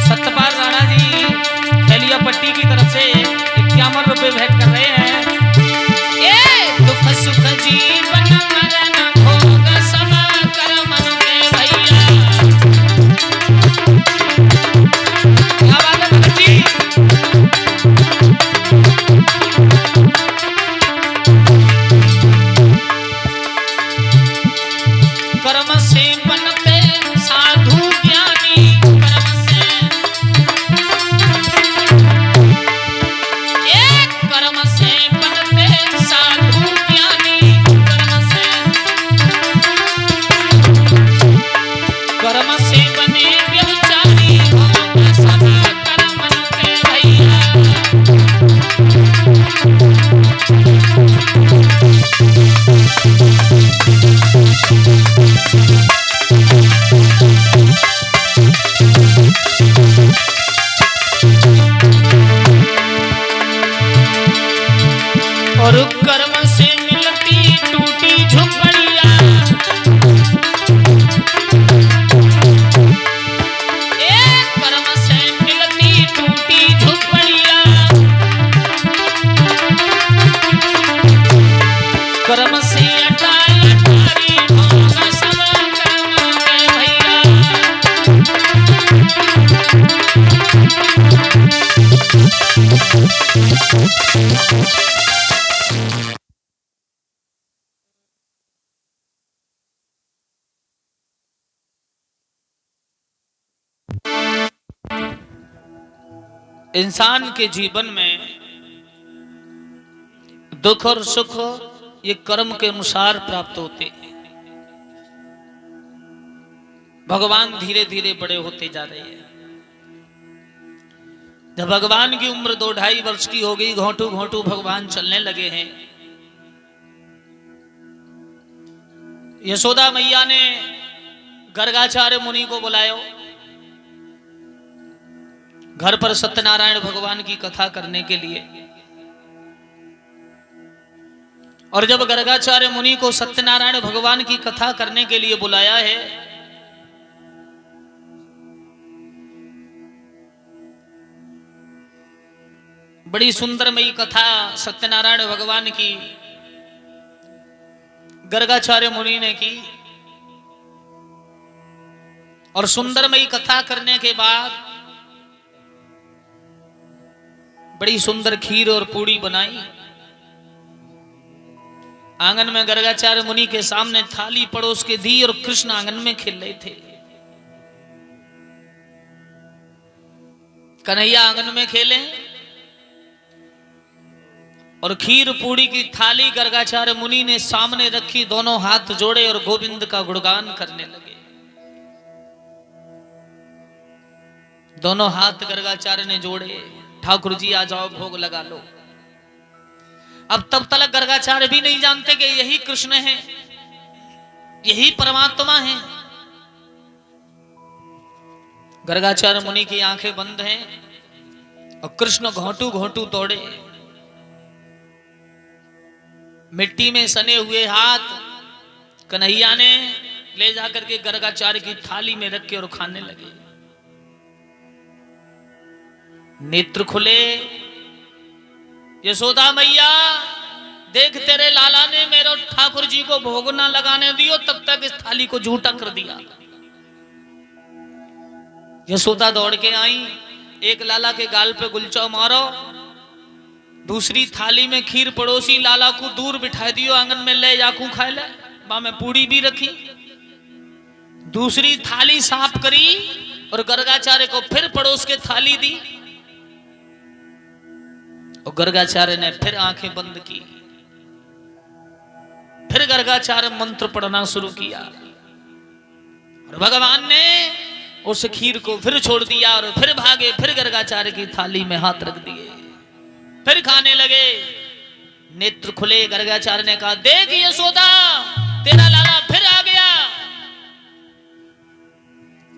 सत्यपाल राणा जी खेलिया पट्टी की तरफ से 51 रुपए भेंट कर रहे हैं। ये दुख सुख जीवन मरण भोग सब कर्म के भैया। क्या बात है भगत जी। कर्म से बनते साधु ज्ञानी, कर्म से एक कर्म से बनते साधु ज्ञानी, कर्म से बने व्यभिचारी भोग सब कर्म के भैया। और कर्म से मिलती टूटी झोपड़िया, एक कर्म से मिलती टूटी झोपड़िया, कर्म से अटारी भोग सब कर्म के भैया। इंसान के जीवन में दुख और सुख ये कर्म के अनुसार प्राप्त होते हैं। भगवान धीरे धीरे बड़े होते जा रहे हैं। जब भगवान की उम्र 2-2.5 वर्ष की हो गई, घोंटू घोंटू भगवान चलने लगे हैं। यशोदा मैया ने गर्गाचार्य मुनि को बुलाया घर पर सत्यनारायण भगवान की कथा करने के लिए। और जब गर्गाचार्य मुनि को सत्यनारायण भगवान की कथा करने के लिए बुलाया है, बड़ी सुंदरमयी कथा सत्यनारायण भगवान की गर्गाचार्य मुनि ने की। और सुंदरमयी कथा करने के बाद बड़ी सुंदर खीर और पूड़ी बनाई। आंगन में गर्गाचार्य मुनि के सामने थाली पड़ोस के दी और कृष्ण आंगन में खेल रहे थे। कन्हैया आंगन में खेले और खीर पूड़ी की थाली गर्गाचार्य मुनि ने सामने रखी, दोनों हाथ जोड़े और गोविंद का गुणगान करने लगे। दोनों हाथ गर्गाचार्य ने जोड़े, ठाकुर जी आ जाओ भोग लगा लो। अब तब तक गर्गाचार्य भी नहीं जानते कि यही कृष्ण है, यही परमात्मा है। गर्गाचार्य मुनि की आंखें बंद हैं और कृष्ण घोंटू घोंटू तोड़े, मिट्टी में सने हुए हाथ कन्हैया ने ले जाकर के गर्गाचार्य की थाली में रख के और खाने लगे। नेत्र खुले, यशोदा मैया देख तेरे लाला ने मेरे ठाकुर जी को भोग ना लगाने दियो, तब तक इस थाली को झूठा कर दिया। यशोदा दौड़ के आई, एक लाला के गाल पे गुलचौ मारो, दूसरी थाली में खीर पड़ोसी लाला को दूर बिठा दियो, आंगन में ले जाकू खाए ले, बा में पूड़ी भी रखी। दूसरी थाली साफ करी और गर्गाचार्य को फिर पड़ोस के थाली दी और गर्गाचार्य ने फिर आंखें बंद की। फिर गर्गाचार्य मंत्र पढ़ना शुरू किया और भगवान ने उस खीर को फिर छोड़ दिया और फिर भागे, फिर गर्गाचार्य की थाली में हाथ रख दिए, फिर खाने लगे। नेत्र खुले, गर्गाचार्य ने कहा देख यशोदा तेरा लाला फिर आ गया।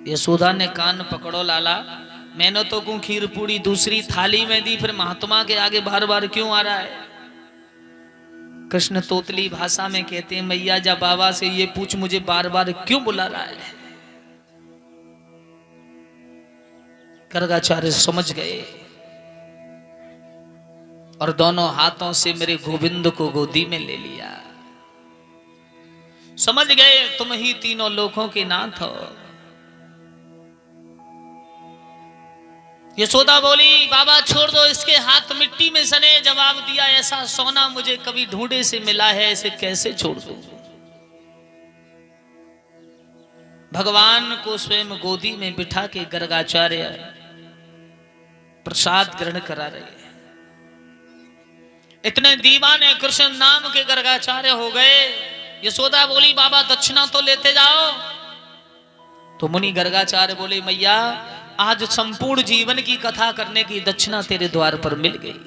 यशोदा ने कान पकड़ो लाला, मैंने तो को खीर पूड़ी दूसरी थाली में दी, फिर महात्मा के आगे बार बार क्यों आ रहा है? कृष्ण तोतली भाषा में कहते हैं मैया जा बाबा से ये पूछ मुझे बार बार क्यों बुला रहा है। गर्गाचार्य समझ गए और दोनों हाथों से मेरे गोविंद को गोदी में ले लिया। समझ गए तुम ही तीनों लोकों के नाथ हो। यशोदा बोली बाबा छोड़ दो इसके हाथ मिट्टी में सने। जवाब दिया ऐसा सोना मुझे कभी ढूंढे से मिला है, इसे कैसे छोड़ दूं। भगवान को स्वयं गोदी में बिठा के गर्गाचार्य प्रसाद ग्रहण करा रहे हैं। इतने दीवाने कृष्ण नाम के गर्गाचार्य हो गए। यशोदा बोली बाबा दक्षिणा तो लेते जाओ। तो मुनि गर्गाचार्य बोले मैया आज संपूर्ण जीवन की कथा करने की दक्षिणा तेरे द्वार पर मिल गई।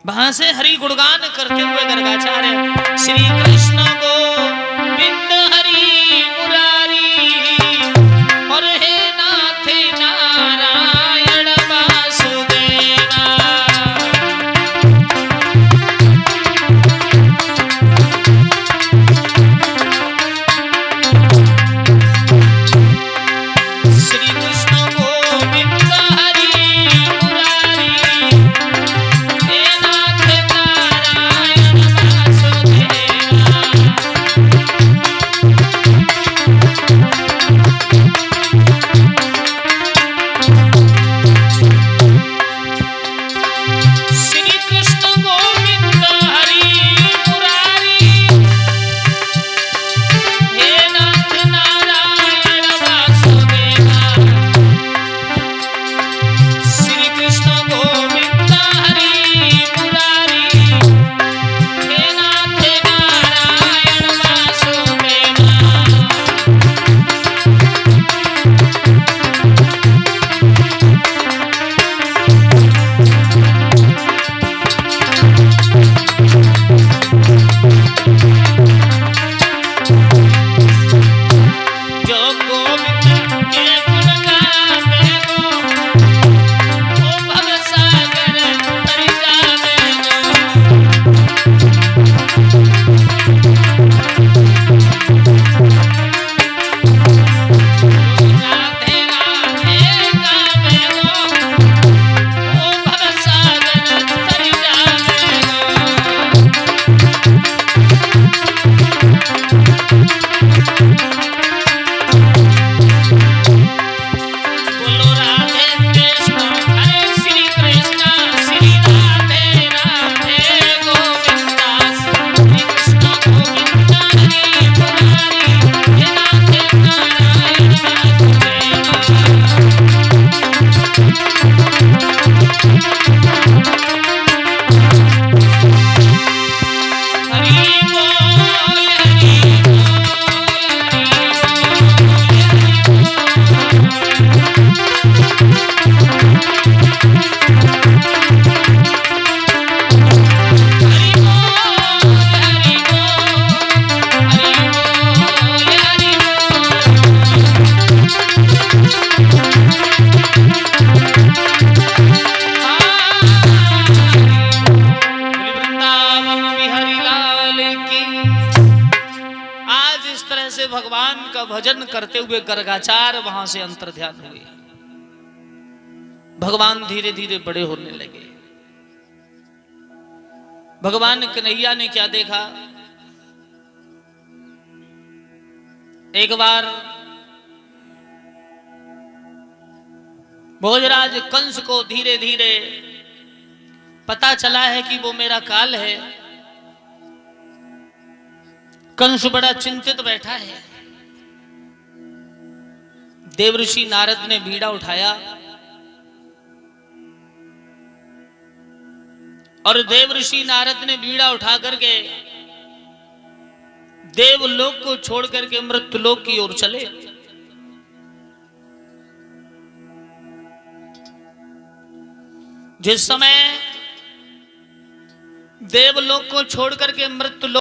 वहां से हरि गुणगान करते हुए गर्गाचार्य श्री कृष्ण को बिंद हरि मुरारी और हे नाथ नारायण वासुदेवा। श्री कृष्ण को बिंद हरि मुरारी हे नाथ नारायण वासुदेवा। श्री कृष्ण गोविंद हरि मुरारी हे नाथ नारायण वासुदेवा। श्री कृष्ण गोविंद हरि मुरारी हे नाथ नारायण वासुदेवा। जो गोविंद के गुण गावे गो, ओ भवसागर तर जावे गो। राधे राधे गावे गो, ओ भवसागर तर जावे गो। भजन करते हुए गर्गाचार वहां से अंतर्ध्यान हुए। भगवान धीरे धीरे बड़े होने लगे। भगवान कन्हैया ने क्या देखा, एक बार भोजराज कंस को धीरे धीरे पता चला है कि वो मेरा काल है। कंस बड़ा चिंतित बैठा है। देवऋषि नारद ने बीड़ा उठाया और देवऋषि नारद ने बीड़ा उठा करके देवलोक को छोड़ करके मृत्युलोक की ओर चले। जिस समय देवलोक को छोड़ करके मृत्युलोक